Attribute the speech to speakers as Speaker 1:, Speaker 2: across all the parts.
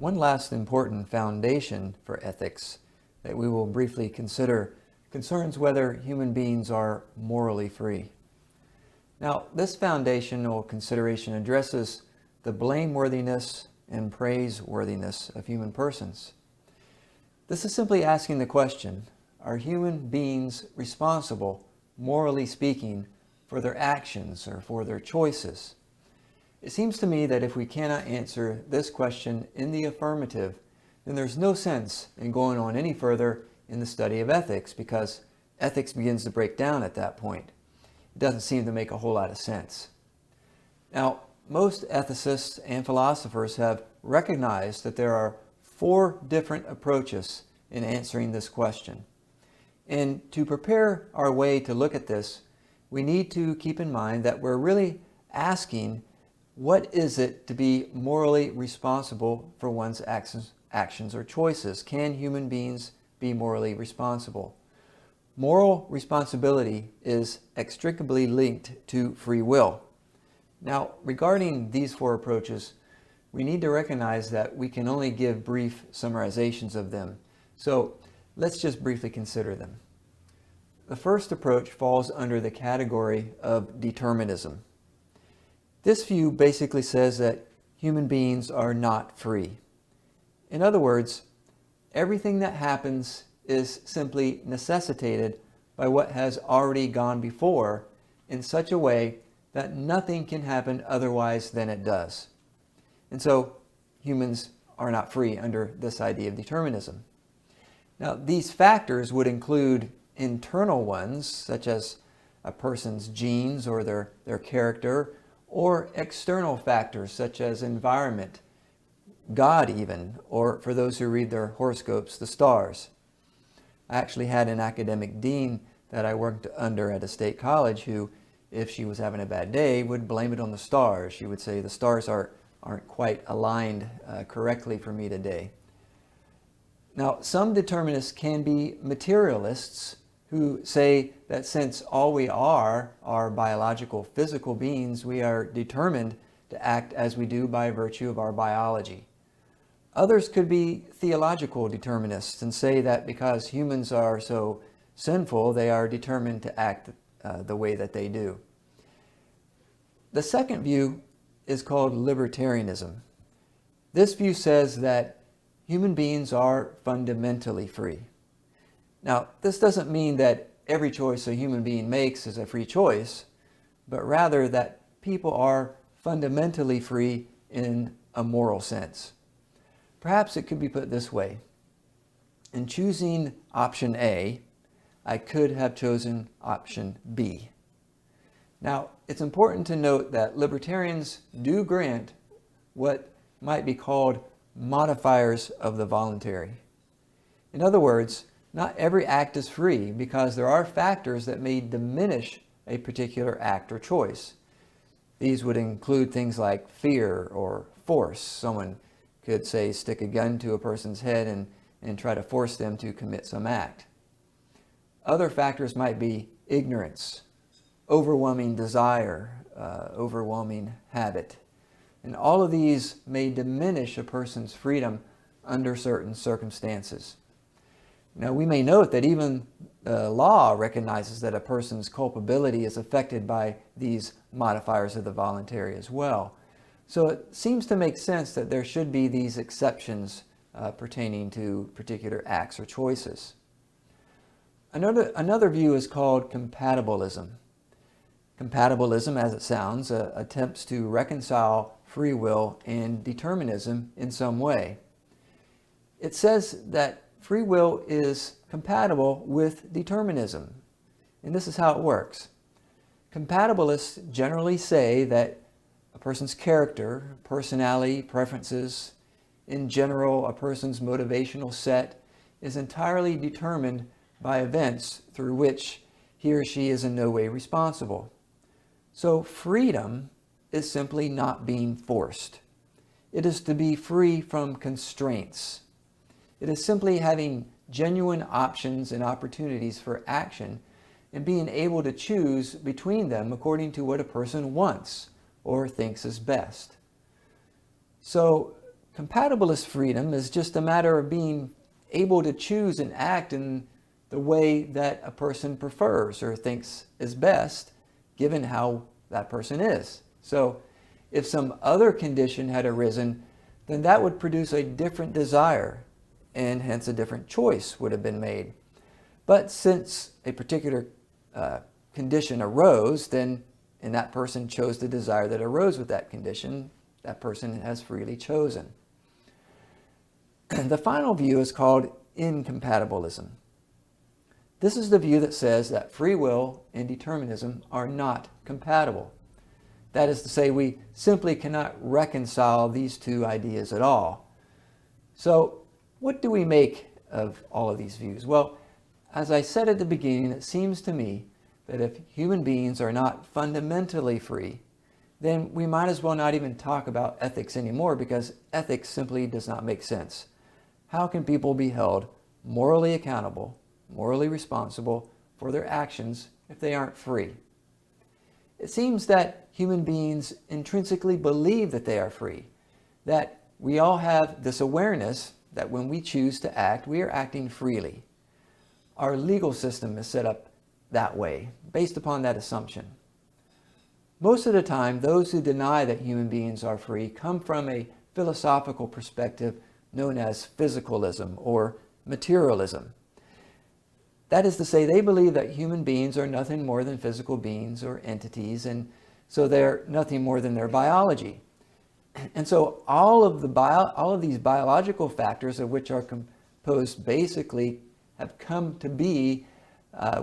Speaker 1: One last important foundation for ethics that we will briefly consider concerns whether human beings are morally free. Now, this foundational consideration addresses the blameworthiness and praiseworthiness of human persons. This is simply asking the question, are human beings responsible, morally speaking, for their actions or for their choices? It seems to me that if we cannot answer this question in the affirmative, then there's no sense in going on any further in the study of ethics, because ethics begins to break down at that point. It doesn't seem to make a whole lot of sense. Now, most ethicists and philosophers have recognized that there are 4 different approaches in answering this question. And to prepare our way to look at this, we need to keep in mind that we're really asking, what is it to be morally responsible for one's actions or choices? Can human beings be morally responsible? Moral responsibility is inextricably linked to free will. Now, regarding these 4 approaches, we need to recognize that we can only give brief summarizations of them. So let's just briefly consider them. The first approach falls under the category of determinism. This view basically says that human beings are not free. In other words, everything that happens is simply necessitated by what has already gone before in such a way that nothing can happen otherwise than it does. And so humans are not free under this idea of determinism. Now, these factors would include internal ones, such as a person's genes or their character, or external factors such as environment, God even, or for those who read their horoscopes, the stars. I actually had an academic dean that I worked under at a state college who, if she was having a bad day, would blame it on the stars. She would say, the stars aren't quite aligned correctly for me today. Now, some determinists can be materialists who say that since all we are biological, physical beings, we are determined to act as we do by virtue of our biology. Others could be theological determinists and say that because humans are so sinful, they are determined to act the way that they do. The second view is called Libertarianism. This view says that human beings are fundamentally free. Now, this doesn't mean that every choice a human being makes is a free choice, but rather that people are fundamentally free in a moral sense. Perhaps it could be put this way. In choosing option A, I could have chosen option B. Now, it's important to note that libertarians do grant what might be called modifiers of the voluntary. In other words, not every act is free because there are factors that may diminish a particular act or choice. These would include things like fear or force. Someone could, say, stick a gun to a person's head and try to force them to commit some act. Other factors might be ignorance, overwhelming desire, overwhelming habit. And all of these may diminish a person's freedom under certain circumstances. Now, we may note that even law recognizes that a person's culpability is affected by these modifiers of the voluntary as well. So it seems to make sense that there should be these exceptions pertaining to particular acts or choices. Another view is called Compatibilism. Compatibilism, as it sounds, attempts to reconcile free will and determinism in some way. It says that free will is compatible with determinism. And this is how it works. Compatibilists generally say that a person's character, personality, preferences, in general, a person's motivational set is entirely determined by events through which he or she is in no way responsible. So freedom is simply not being forced. It is to be free from constraints. It is simply having genuine options and opportunities for action and being able to choose between them according to what a person wants or thinks is best. So Compatibilist freedom is just a matter of being able to choose and act in the way that a person prefers or thinks is best, given how that person is. So if some other condition had arisen, then that would produce a different desire, and hence a different choice would have been made. But since a particular condition arose, then and that person chose the desire that arose with that condition, that person has freely chosen. The final view is called Incompatibilism. This is the view that says that free will and determinism are not compatible. That is to say, we simply cannot reconcile these two ideas at all. So, what do we make of all of these views? Well, as I said at the beginning, it seems to me that if human beings are not fundamentally free, then we might as well not even talk about ethics anymore, because ethics simply does not make sense. How can people be held morally accountable, morally responsible for their actions if they aren't free? It seems that human beings intrinsically believe that they are free, that we all have this awareness that when we choose to act, we are acting freely. Our legal system is set up that way, based upon that assumption. Most of the time, those who deny that human beings are free come from a philosophical perspective known as physicalism or materialism. That is to say, they believe that human beings are nothing more than physical beings or entities, and so they're nothing more than their biology. And so all of these biological factors, of which are composed basically, have come to be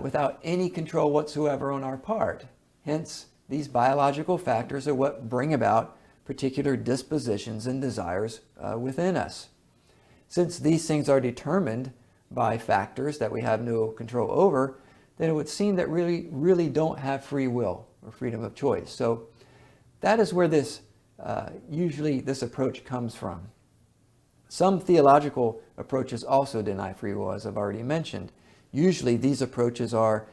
Speaker 1: without any control whatsoever on our part. Hence, these biological factors are what bring about particular dispositions and desires within us. Since these things are determined by factors that we have no control over, then it would seem that really don't have free will or freedom of choice. So that is where usually this approach comes from. Some theological approaches also deny free will, as I've already mentioned. Usually these approaches are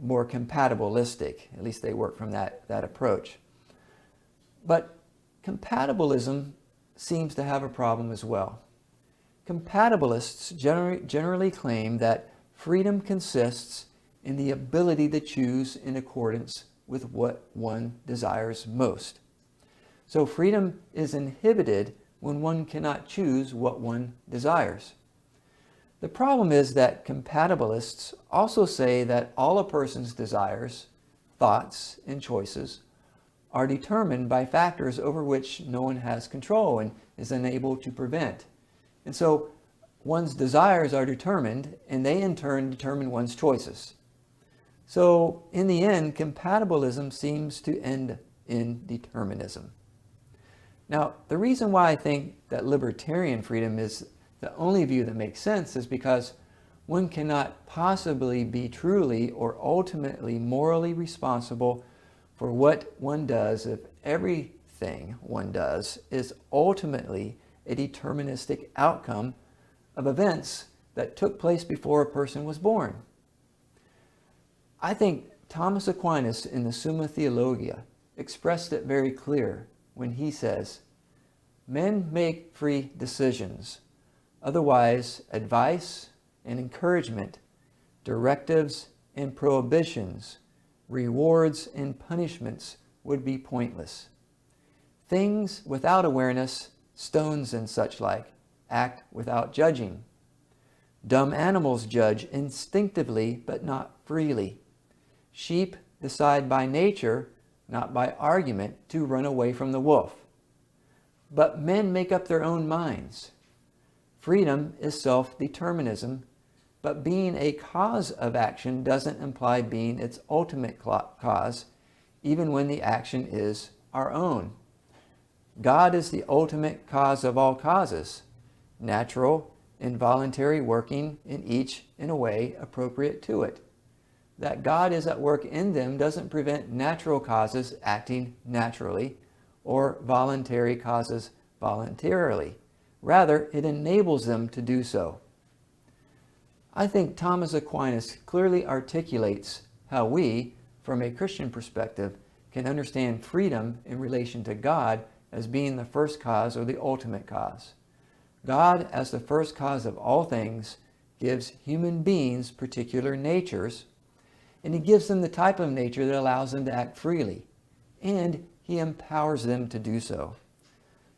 Speaker 1: more compatibilistic. At least they work from that approach. But compatibilism seems to have a problem as well. Compatibilists generally claim that freedom consists in the ability to choose in accordance with what one desires most. So freedom is inhibited when one cannot choose what one desires. The problem is that compatibilists also say that all a person's desires, thoughts, and choices are determined by factors over which no one has control and is unable to prevent. And so one's desires are determined, and they in turn determine one's choices. So in the end, compatibilism seems to end in determinism. Now, the reason why I think that libertarian freedom is the only view that makes sense is because one cannot possibly be truly or ultimately morally responsible for what one does if everything one does is ultimately a deterministic outcome of events that took place before a person was born. I think Thomas Aquinas in the Summa Theologia expressed it very clear when he says, "Men make free decisions. Otherwise, advice and encouragement, directives and prohibitions, rewards and punishments would be pointless. Things without awareness, stones and such like, act without judging. Dumb animals judge instinctively but not freely. Sheep decide by nature, not by argument, to run away from the wolf. But men make up their own minds. Freedom is self-determinism, but being a cause of action doesn't imply being its ultimate cause, even when the action is our own. God is the ultimate cause of all causes, natural and voluntary, working in each in a way appropriate to it. That God is at work in them doesn't prevent natural causes acting naturally or voluntary causes voluntarily. Rather, it enables them to do so." I think Thomas Aquinas clearly articulates how we, from a Christian perspective, can understand freedom in relation to God as being the first cause or the ultimate cause. God, as the first cause of all things, gives human beings particular natures, and He gives them the type of nature that allows them to act freely, and He empowers them to do so.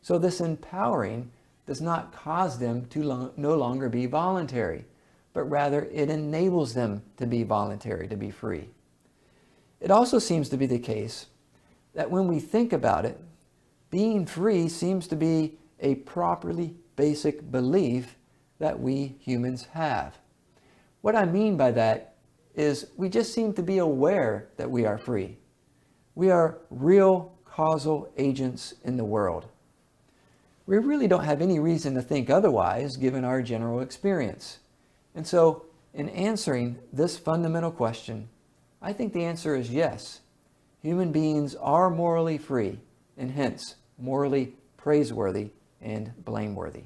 Speaker 1: So this empowering does not cause them to no longer be voluntary, but rather it enables them to be voluntary, to be free. It also seems to be the case that when we think about it, being free seems to be a properly basic belief that we humans have. What I mean by that is we just seem to be aware that we are free. We are real causal agents in the world. We really don't have any reason to think otherwise given our general experience. And so, in answering this fundamental question, I think the answer is yes. Human beings are morally free, and hence morally praiseworthy and blameworthy.